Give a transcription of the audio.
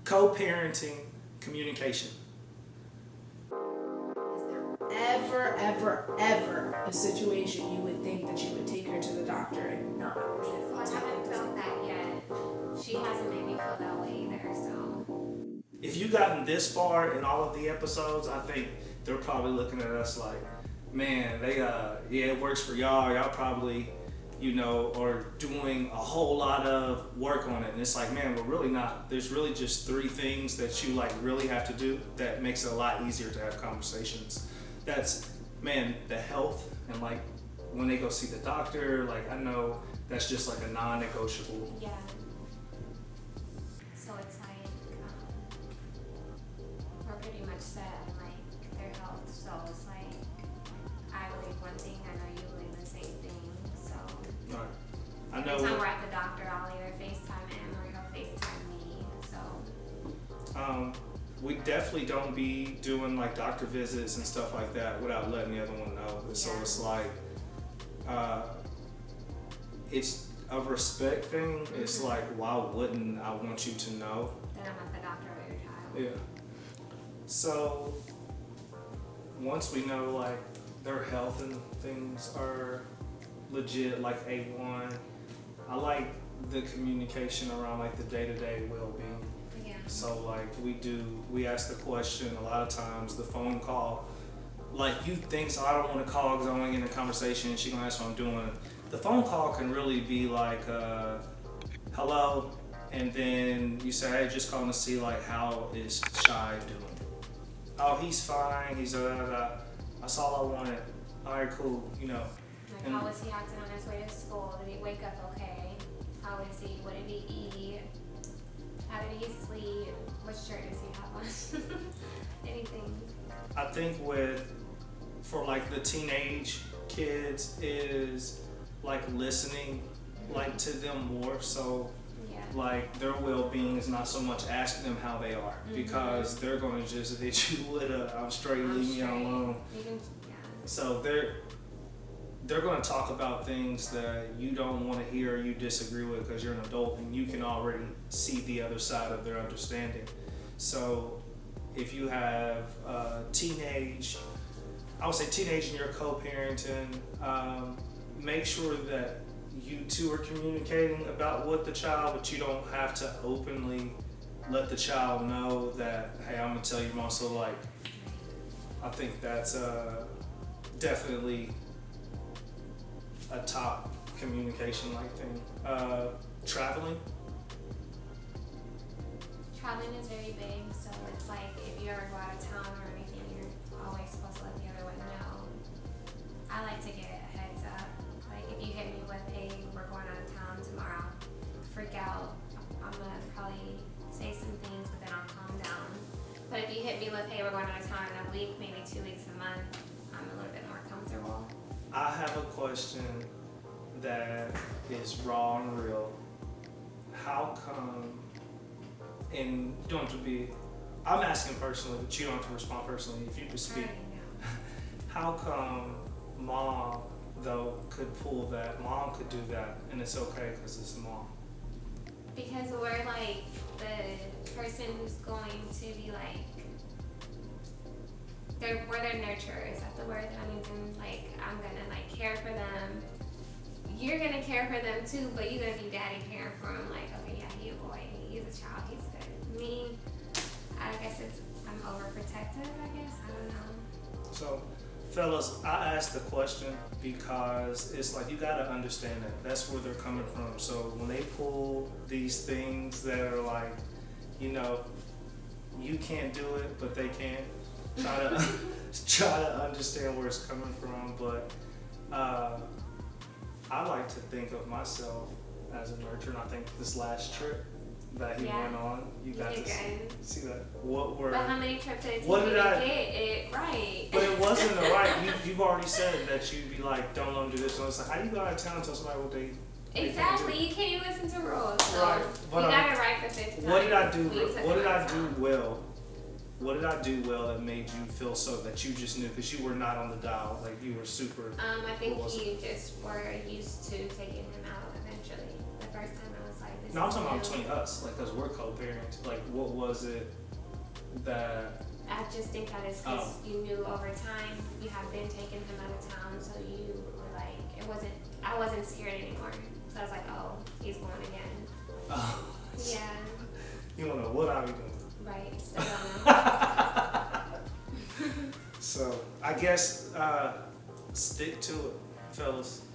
Co-parenting communication. Ever a situation you would think that you would take her to the doctor and not I haven't felt that yet. She hasn't made me feel that way either, so. If you've gotten this far in all of the episodes, I think they're probably looking at us like, man, they yeah, it works for y'all. Y'all probably, are doing a whole lot of work on it. And it's like, man, we're really not. There's really just 3 things that you really have to do that makes it a lot easier to have conversations. That's, man, the health and when they go see the doctor, I know that's just a non-negotiable. Yeah. So it's we're pretty much set on their health. So it's I believe one thing, I know you believe the same thing. So Right. I know. every time we're at the doctor, I'll either FaceTime him or he'll FaceTime me. So We definitely don't be doing doctor visits and stuff like that without letting the other one know. So Yeah. it's it's a respect thing. Mm-hmm. It's why wouldn't I want you to know? then I'm at the doctor with your child. Yeah. So once we know their health and things are legit, A1, I like the communication around the day-to-day well-being. Yeah. So we ask the question a lot of times, the phone call, you think, so I don't want to call because I want to get in a conversation and she's going to ask what I'm doing. The phone call can really be hello, and then you say, hey, just calling to see how is Shy doing? Oh, he's fine, he's that's all I wanted. All right, cool, And how was he acting on his way to school? Did he wake up okay? How is he? What did he eat? How did he sleep? What shirt does he have on? Anything. I think for the teenage kids is listening to them more. So Yeah. their well-being is not so much asking them how they are, because they're going to just hit you with I'm straight, leave me alone. So they're going to talk about things that you don't want to hear or you disagree with because you're an adult and you can already see the other side of their understanding. So if you have teenage and you're co-parenting, make sure that you two are communicating about what the child, but you don't have to openly let the child know that, hey, I'm going to tell you mom. So I think that's definitely a top communication thing. Traveling. Traveling is very big, so it's if you ever go out of town or anything, you're always supposed to let the other one know. I like to get a heads up. If you hit me with, hey, we're going out of town tomorrow, freak out. I'm gonna probably say some things, but then I'll calm down. But if you hit me with, hey, we're going out of town in a week, maybe 2 weeks, a month, I'm a little bit more comfortable. I have a question that is raw and real. How come, and you don't have to be, I'm asking personally, but you don't have to respond personally if you could speak. How come mom, though, could pull that, mom could do that, and it's okay because it's mom? Because we're the person who's going to be we're their nurturer. Is that the word that I'm using? I'm gonna care for them. You're gonna care for them too, but you're gonna be daddy caring for them. Okay, yeah, he's a boy, he's a child, he's good. Me, I guess I'm overprotective. I don't know. So, fellas, I asked the question because it's you gotta understand that that's where they're coming from. So when they pull these things that are you can't do it, but they can. Try to understand where it's coming from, but I like to think of myself as a nurturer, and I think this last trip that he went on, you got to see that. But how many trips did it take what you did to I, get it right? But it wasn't the right. You've already said that you'd be don't let them do this. And it's how do you go out of town and tell somebody what they Exactly, you can't even listen to rules. So right. But, you got it right the fifth time. What did I do? What did I do well? What did I do well that made you feel so that you just knew because you were not on the dial, you were super? I think you just were used to taking him out eventually. The first time I was No, I'm talking about between us, like, because we're co-parents. Like, what was it that... I just think that it's because you knew over time you have been taking him out of town, so you were like, I wasn't scared anymore. So I was like, oh, he's going again. Oh, Yeah. You don't know what I'll be doing. Right. So, So I guess stick to it, fellas.